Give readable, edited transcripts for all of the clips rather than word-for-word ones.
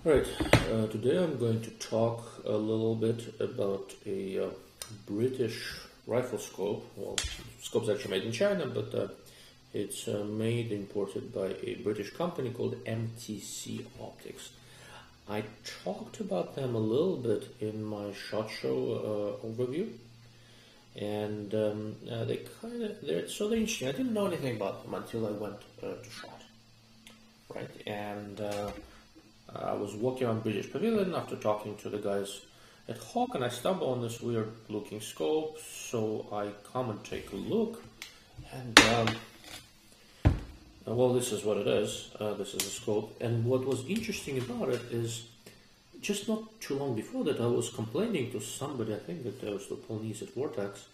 Alright, today I'm going to talk a little bit about a British rifle scope. Well, scope's actually made in China, but it's imported by a British company called MTC Optics. I talked about them a little bit in my SHOT Show overview, and they're interesting. I didn't know anything about them until I went to SHOT, right? And I was walking around British Pavilion after talking to the guys at Hawk, and I stumbled on this weird looking scope, so I come and take a look, and well, this is what it is. This is a scope, and what was interesting about it is just not too long before that I was complaining to somebody, I think that was the police at Vortex,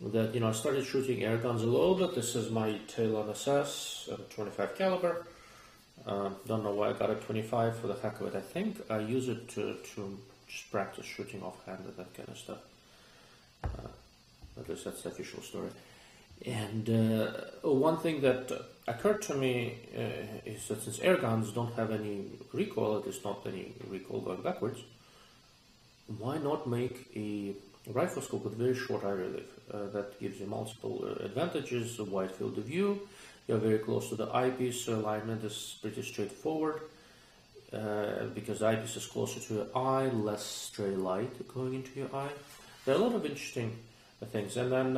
that I started shooting air guns a little bit. This is my Talon SS 25 caliber. Don't know why I got a 25 for the heck of it. I think I use it to just practice shooting offhand and that kind of stuff. At least that's the official story. And one thing that occurred to me is that since air guns don't have any recoil, at least not any recoil going backwards, why not make a rifle scope with very short eye relief? That gives you multiple advantages: a wide field of view. You're very close to the eyepiece, so alignment is pretty straightforward because the eyepiece is closer to your eye, less stray light going into your eye. There are a lot of interesting things. And then,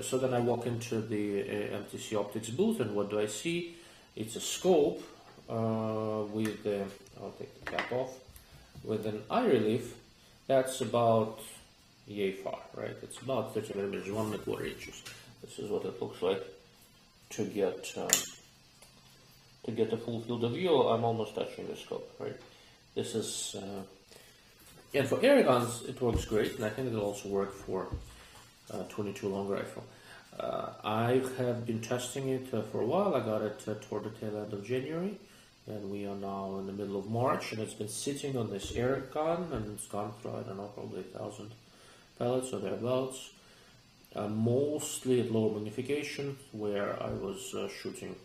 so then I walk into the MTC Optics booth, and what do I see? It's a scope with the, I'll take the cap off, with an eye relief that's about yay far, right? It's about 30 millimeters, 1¼ inches. This is what it looks like. To get a full field of view, I'm almost touching the scope, right? This is, and for air guns, it works great, and I think it'll also work for 22 long rifle. I have been testing it for a while. I got it toward the tail end of January, and we are now in the middle of March, and it's been sitting on this air gun, and it's gone through, I don't know, probably 1,000 pellets or thereabouts. Mostly at lower magnification, where I was shooting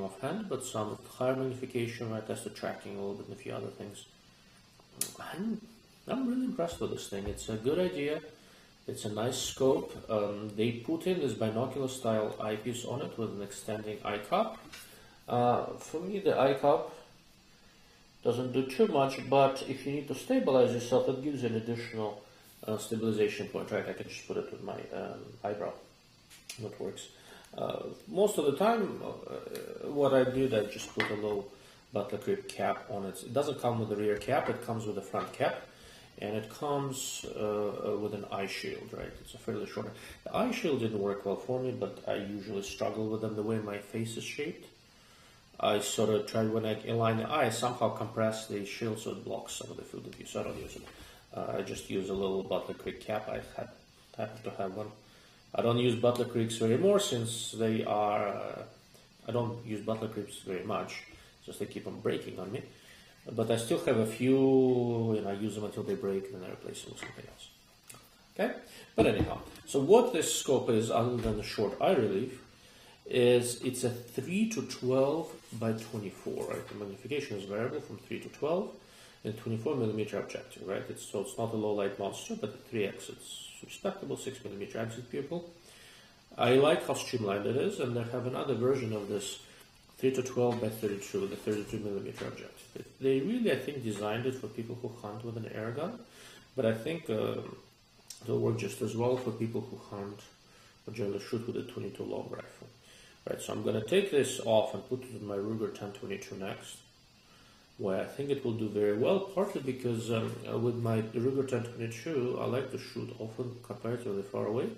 offhand, but some at higher magnification where I tested tracking a little bit and a few other things. I'm really impressed with this thing. It's a good idea. It's a nice scope. They put in this binocular style eyepiece on it with an extending eye cup. For me, the eye cup doesn't do too much, but if you need to stabilize yourself, it gives you an additional stabilization point, right? I can just put it with my eyebrow. That works. Most of the time, what I did, I just put a little butler grip cap on it. It doesn't come with a rear cap, it comes with a front cap, and it comes with an eye shield, right? It's a fairly short. The eye shield didn't work well for me, but I usually struggle with them the way my face is shaped. I sort of try, when I align the eye, somehow compress the shield so it blocks some of the field of view, so I don't use it. I just use a little Butler Creek cap. I happen to have one. I don't use Butler Creeks very more since they are, I don't use Butler Creeks very much, just they keep on breaking on me. But I still have a few, and I use them until they break, and then I replace them with something else. Okay? But anyhow, so what this scope is, other than the short eye relief, is it's a 3:12 by 24, right? The magnification is variable from 3 to 12. And 24mm objective, right? So it's not a low light monster, but a 3x. It's respectable 6mm exit pupil. I like how streamlined it is, and they have another version of this 3:12 by 32 with a 32mm objective. They really, I think, designed it for people who hunt with an air gun, but I think it'll work just as well for people who hunt or generally shoot with a 22 long rifle. Right, so I'm going to take this off and put it in my Ruger 1022 next, where I think it will do very well, partly because with my Ruger 1022, I like to shoot often comparatively far away,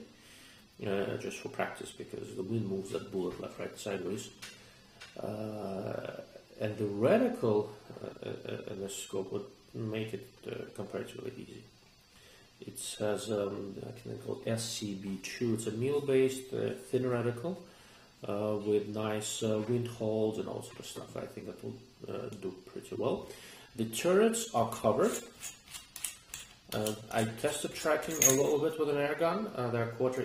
just for practice, because the wind moves that bullet left, right, sideways. And the reticle in this scope would make it comparatively easy. It has, I think called SCB2. It's a meal-based thin reticle with nice wind holds and all sort of stuff. I think that will do pretty well. The turrets are covered. I tested tracking a little bit with an air gun. They're quarter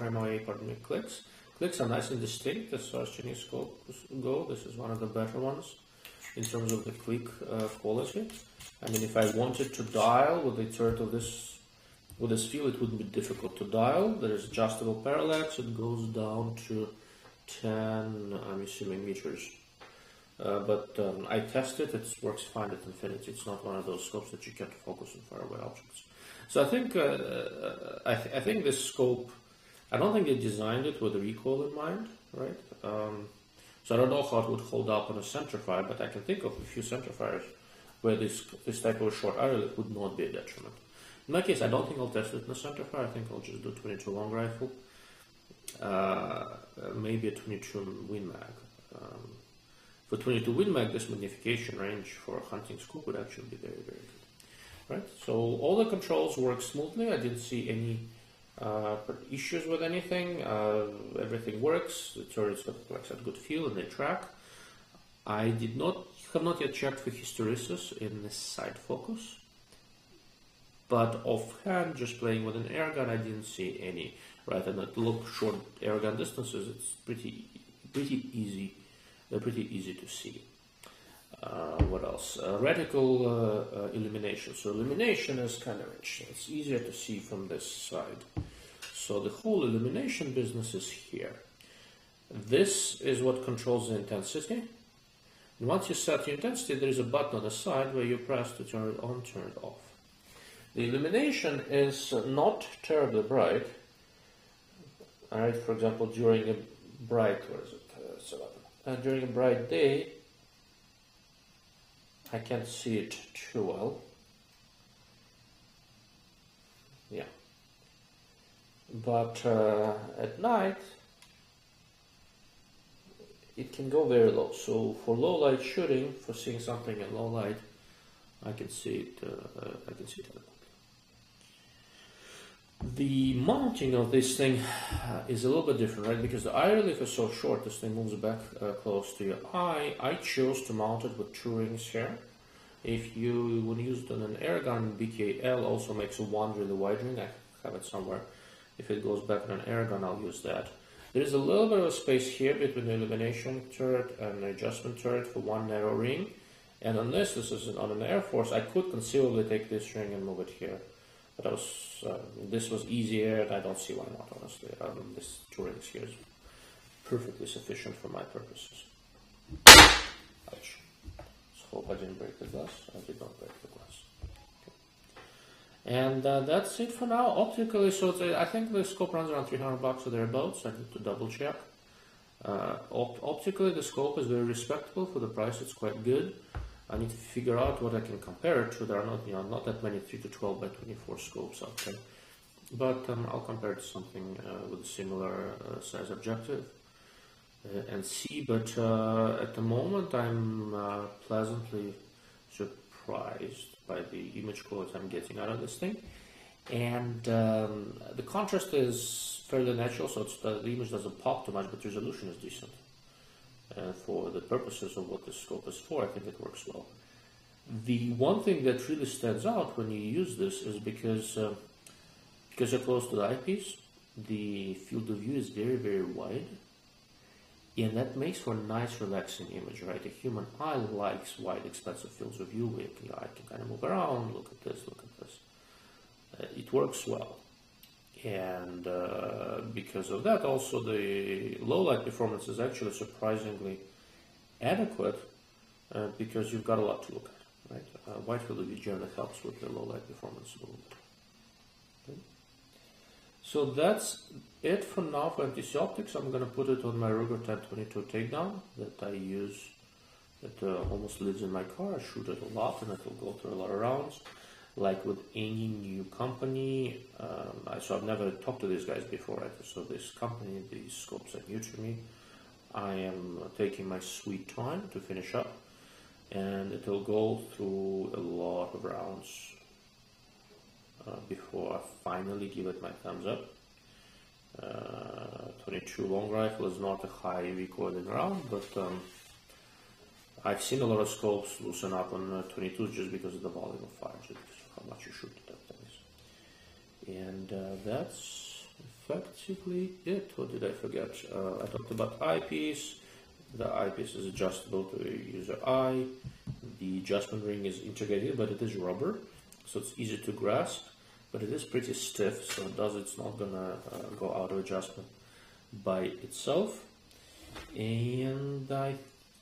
MOA, clicks. Clicks are nice and distinct as far as Chinese scopes go. This is one of the better ones. in terms of the click quality. I mean, if I wanted to dial with a third of this, with this feel, it wouldn't be difficult to dial. There is adjustable parallax. It goes down to 10, I'm assuming, meters. But I tested, it works fine at infinity. It's not one of those scopes that you can't focus on faraway objects. So I think I think this scope, I don't think they designed it with a recoil in mind, right? So I don't know how it would hold up on a centerfire, but I can think of a few centerfires where this type of short arrow would not be a detriment. In my case, I don't think I'll test it in a centerfire. I think I'll just do 22 long rifle, maybe a 22 Win Mag. For 22 Win Mag, this magnification range for a hunting scope would actually be very, very good. Right? So all the controls work smoothly. I didn't see any issues with anything. Everything works. The turrets have, like I said, good feel and they track. I have not yet checked for hysteresis in the side focus, but offhand, just playing with an air gun, I didn't see any. Right, and at short air gun distances, it's pretty easy. They're pretty easy to see. What else? Reticle illumination. So illumination is kind of rich. It's easier to see from this side. So the whole illumination business is here. This is what controls the intensity. And once you set your intensity, there is a button on the side where you press to turn it on, turn it off. The illumination is not terribly bright. Alright, for example, during a bright, during a bright day, I can't see it too well. Yeah. But at night, it can go very low. So for low light shooting, for seeing something in low light, I can see it. I can see it. The mounting of this thing is a little bit different, right? Because the eye relief is so short, this thing moves back close to your eye. I chose to mount it with two rings here. If you would use it on an air gun, BKL also makes a one really wide ring. I have it somewhere. If it goes back on an air gun, I'll use that. There is a little bit of a space here between the illumination turret and the adjustment turret for one narrow ring. And on this is on an Air Force, I could conceivably take this ring and move it here. But this was easier, and I don't see why not, honestly. This two rings here is perfectly sufficient for my purposes. Ouch. Let's hope I didn't break the glass. I did not break the glass. Okay. And that's it for now. Optically, so I think the scope runs around $300 or thereabouts. I need to double check. Optically, the scope is very respectable for the price. It's quite good. I need to figure out what I can compare it to. There are not that many 3 to 12 by 24 scopes out there, but I'll compare it to something with a similar size objective and see. But at the moment, I'm pleasantly surprised by the image quality I'm getting out of this thing, and the contrast is fairly natural, so the image doesn't pop too much, but resolution is decent. For the purposes of what the scope is for, I think it works well. The one thing that really stands out when you use this is because you're close to the eyepiece, the field of view is very, very wide, and that makes for a nice, relaxing image, right? A human eye likes wide, expansive fields of view where your eye can kind of move around, look at this, look at this. It works well. And because of that, also the low light performance is actually surprisingly adequate because you've got a lot to look at, right? Wide field of view generally helps with the low light performance a little bit. Okay. So that's it for now for MTC optics. I'm going to put it on my Ruger 1022 takedown that I use. It almost lives in my car. I shoot it a lot, and it will go through a lot of rounds. Like with any new company, so I've never talked to these guys before, right? So this company, these scopes are new to me. I am taking my sweet time to finish up, and it will go through a lot of rounds before I finally give it my thumbs up. 22 long rifle is not a high recoiling round, but I've seen a lot of scopes loosen up on 22s just because of the volume of fire, just because of how much you shoot at things. And that's effectively it. What did I forget? I talked about eyepiece. The eyepiece is adjustable to the user eye. The adjustment ring is integrated, but it is rubber, so it's easy to grasp, but it is pretty stiff, so it's not gonna go out of adjustment by itself. And I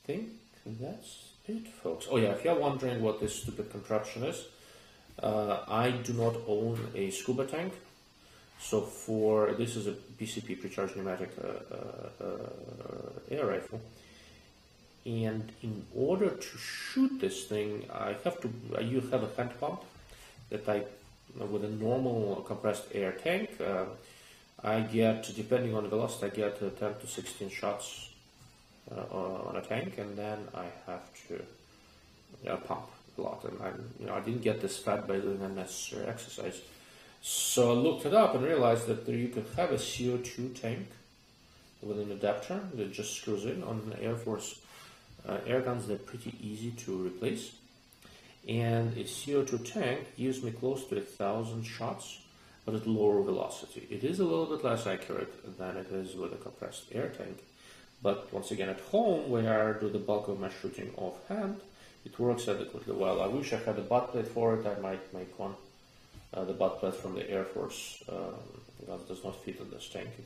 think that's it, folks. Oh yeah, if you're wondering what this stupid contraption is, I do not own a scuba tank, so this is a PCP, pre-charged pneumatic air rifle, and in order to shoot this thing, you have a hand pump that with a normal compressed air tank, I get, depending on the velocity, I get 10 to 16 shots on a tank, and then I have to pump a lot. And I didn't get this fat by doing unnecessary exercise. So I looked it up and realized that you can have a CO2 tank with an adapter that just screws in. On the Air Force air guns, they're pretty easy to replace. And a CO2 tank gives me close to 1,000 shots, but at lower velocity. It is a little bit less accurate than it is with a compressed air tank. But once again, at home, where I do the bulk of my shooting offhand, it works adequately well. I wish I had a butt plate for it. I might make one. The butt plate from the Air Force does not fit in this tank. I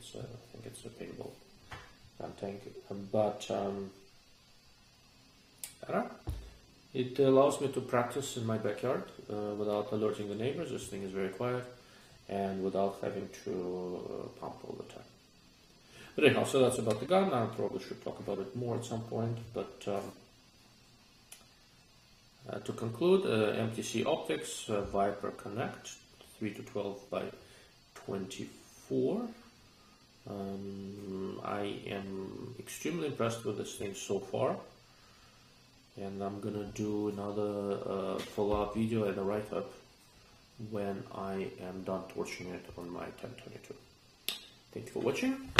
think it's a paintball tank. But it allows me to practice in my backyard without alerting the neighbors. This thing is very quiet, and without having to pump all the time. But anyhow, so that's about the gun. I probably should talk about it more at some point. But to conclude, MTC optics, Viper Connect, 3 to 12 by 24. I am extremely impressed with this thing so far, and I'm gonna do another follow-up video and a write-up when I am done torching it on my 1022. Thank you for watching.